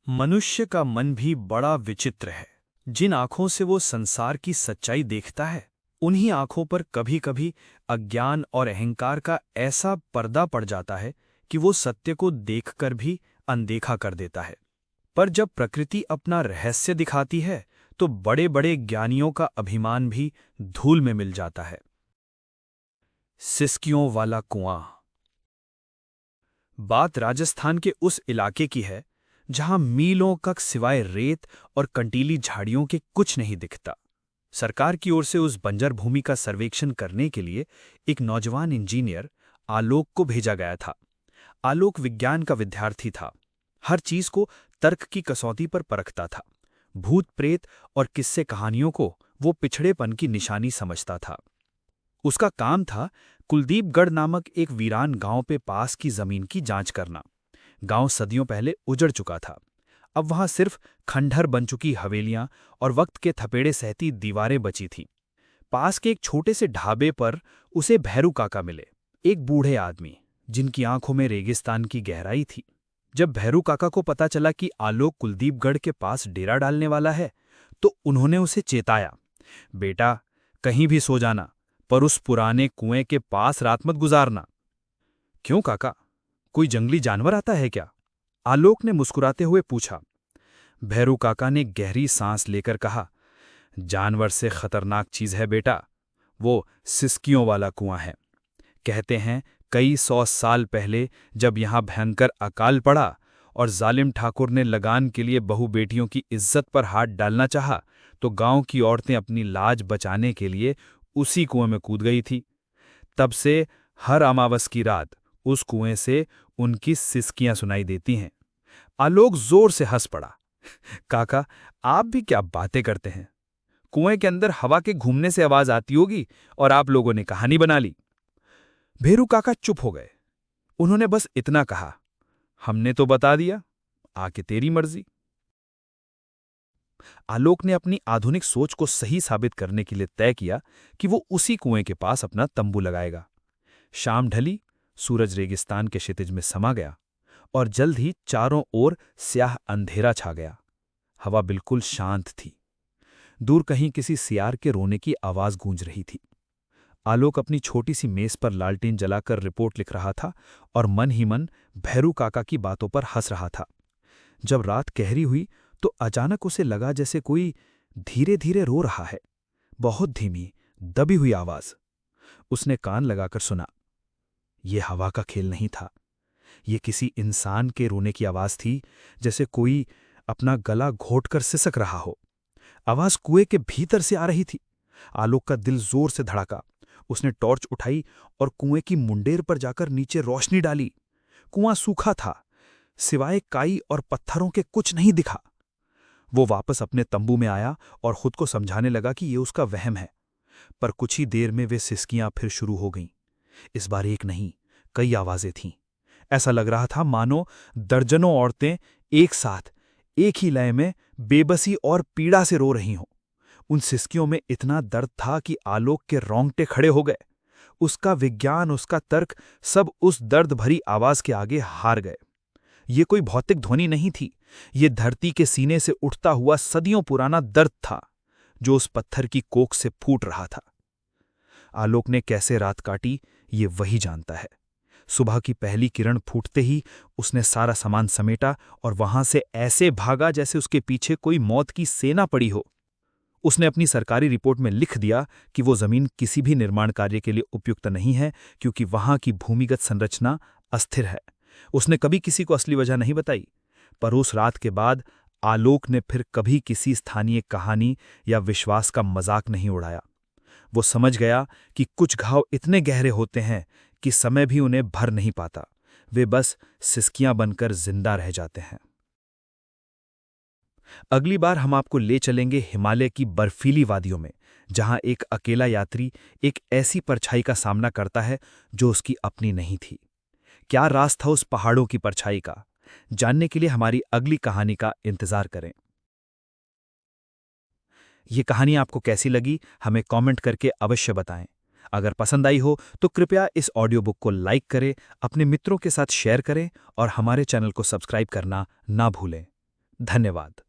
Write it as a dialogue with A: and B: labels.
A: मनुष्य का मन भी बड़ा विचित्र है। जिन आंखों से वो संसार की सच्चाई देखता है, उन्हीं आंखों पर कभी-कभी अज्ञान और अहंकार का ऐसा पर्दा पड़ जाता है कि वो सत्य को देखकर भी अनदेखा कर देता है। पर जब प्रकृति अपना रहस्य दिखाती है, तो बड़े-बड़े ज्ञानियों का अभिमान भी धूल में मिल जाता है। सिसकियों वाला कुआं। बात राजस्थान के उस इलाके की है जहां मीलों तक सिवाय रेत और कंटीली झाड़ियों के कुछ नहीं दिखता। सरकार की ओर से उस बंजर भूमि का सर्वेक्षण करने के लिए एक नौजवान इंजीनियर आलोक को भेजा गया था। आलोक विज्ञान का विद्यार्थी था। हर चीज को तर्क की कसौटी पर परखता था। भूत प्रेत और किस्से कहानियों को वो पिछड़ेपन की निशानी समझता था। उसका काम था कुलदीपगढ़ नामक एक वीरान गांव पे पास की जमीन की जांच करना। गांव सदियों पहले उजड़ चुका था। अब वहां सिर्फ खंडहर बन चुकी हवेलियां और वक्त के थपेड़े सहती दीवारें बची थीं। पास के एक छोटे से ढाबे पर उसे भैरू काका मिले, एक बूढ़े आदमी जिनकी आंखों में रेगिस्तान की गहराई थी। जब भैरू काका को पता चला कि आलोक कुलदीपगढ़ के पास डेरा डालने वाला है, तो उन्होंने उसे चेताया, बेटा, कहीं भी सो जाना, पर उस पुराने कुएं के पास रात मत गुजारना। क्यों काका, कोई जंगली जानवर आता है क्या? आलोक ने मुस्कुराते हुए पूछा। भैरू काका ने गहरी सांस लेकर कहा, जानवर से खतरनाक चीज है बेटा, वो सिसकियों वाला कुआं है। कहते हैं कई 100 साल पहले जब यहां भयंकर अकाल पड़ा और जालिम ठाकुर ने लगान के लिए बहू बेटियों की इज्जत पर हाथ डालना चाहा, तो गांव की औरतें अपनी लाज बचाने के लिए उसी कुएं में कूद गई थी। तब से हर अमावस की रात उस कुएं से उनकी सिसकियां सुनाई देती हैं। आलोक जोर से हंस पड़ा। काका, आप भी क्या बातें करते हैं? कुएं के अंदर हवा के घूमने से आवाज आती होगी और आप लोगों ने कहानी बना ली। भेरू काका चुप हो गए। उन्होंने बस इतना कहा, हमने तो बता दिया, आके तेरी मर्जी। आलोक ने अपनी आधुनिक सोच को सही साबित करने के लिए तय किया कि वो उसी कुएं के पास अपना तंबू लगाएगा। शाम ढली, सूरज रेगिस्तान के क्षितिज में समा गया और जल्द ही चारों ओर स्याह अंधेरा छा गया। हवा बिल्कुल शांत थी। दूर कहीं किसी सियार के रोने की आवाज गूंज रही थी। आलोक अपनी छोटी सी मेज पर लालटेन जलाकर रिपोर्ट लिख रहा था और मन ही मन भैरू काका की बातों पर हंस रहा था। जब रात गहरी हुई तो अचानक उसे लगा जैसे कोई धीरे धीरे रो रहा है, बहुत धीमी, दबी हुई आवाज। उसने कान लगाकर सुना। यह हवा का खेल नहीं था, ये किसी इंसान के रोने की आवाज थी, जैसे कोई अपना गला घोटकर सिसक रहा हो। आवाज कुएं के भीतर से आ रही थी। आलोक का दिल जोर से धड़का। उसने टॉर्च उठाई और कुएं की मुंडेर पर जाकर नीचे रोशनी डाली। कुआं सूखा था, सिवाय काई और पत्थरों के कुछ नहीं दिखा। वो वापस अपने तंबू में आया और खुद को समझाने लगा कि ये उसका वहम है। पर कुछ ही देर में वे सिसकियां फिर शुरू हो गईं। इस बार एक नहीं, कई आवाजें थीं। ऐसा लग रहा था मानो दर्जनों औरतें एक साथ, एक ही लय में बेबसी और पीड़ा से रो रही हों। उन सिसकियों में इतना दर्द था कि आलोक के रोंगटे खड़े हो गए। उसका विज्ञान, उसका तर्क, सब उस दर्द भरी आवाज के आगे हार गए। ये कोई भौतिक ध्वनि नहीं थी, ये धरती के सीने से उठता हुआ सदियों पुराना दर्द था, जो उस पत्थर की कोख से फूट रहा था। आलोक ने कैसे रात काटी, ये वही जानता है। सुबह की पहली किरण फूटते ही उसने सारा सामान समेटा और वहां से ऐसे भागा जैसे उसके पीछे कोई मौत की सेना पड़ी हो। उसने अपनी सरकारी रिपोर्ट में लिख दिया कि वो जमीन किसी भी निर्माण कार्य के लिए उपयुक्त नहीं है, क्योंकि वहां की भूमिगत संरचना अस्थिर है। उसने कभी किसी को असली वजह नहीं बताई। पर उस रात के बाद आलोक ने फिर कभी किसी स्थानीय कहानी या विश्वास का मजाक नहीं उड़ाया। वो समझ गया कि कुछ घाव इतने गहरे होते हैं कि समय भी उन्हें भर नहीं पाता, वे बस सिसकियां बनकर जिंदा रह जाते हैं। अगली बार हम आपको ले चलेंगे हिमालय की बर्फीली वादियों में, जहां एक अकेला यात्री एक ऐसी परछाई का सामना करता है जो उसकी अपनी नहीं थी। क्या राज था उस पहाड़ों की परछाई का? जानने के लिए हमारी अगली कहानी का इंतजार करें। ये कहानी आपको कैसी लगी, हमें कमेंट करके अवश्य बताएं। अगर पसंद आई हो तो कृपया इस ऑडियो बुक को लाइक करें, अपने मित्रों के साथ शेयर करें और हमारे चैनल को सब्सक्राइब करना ना भूलें। धन्यवाद।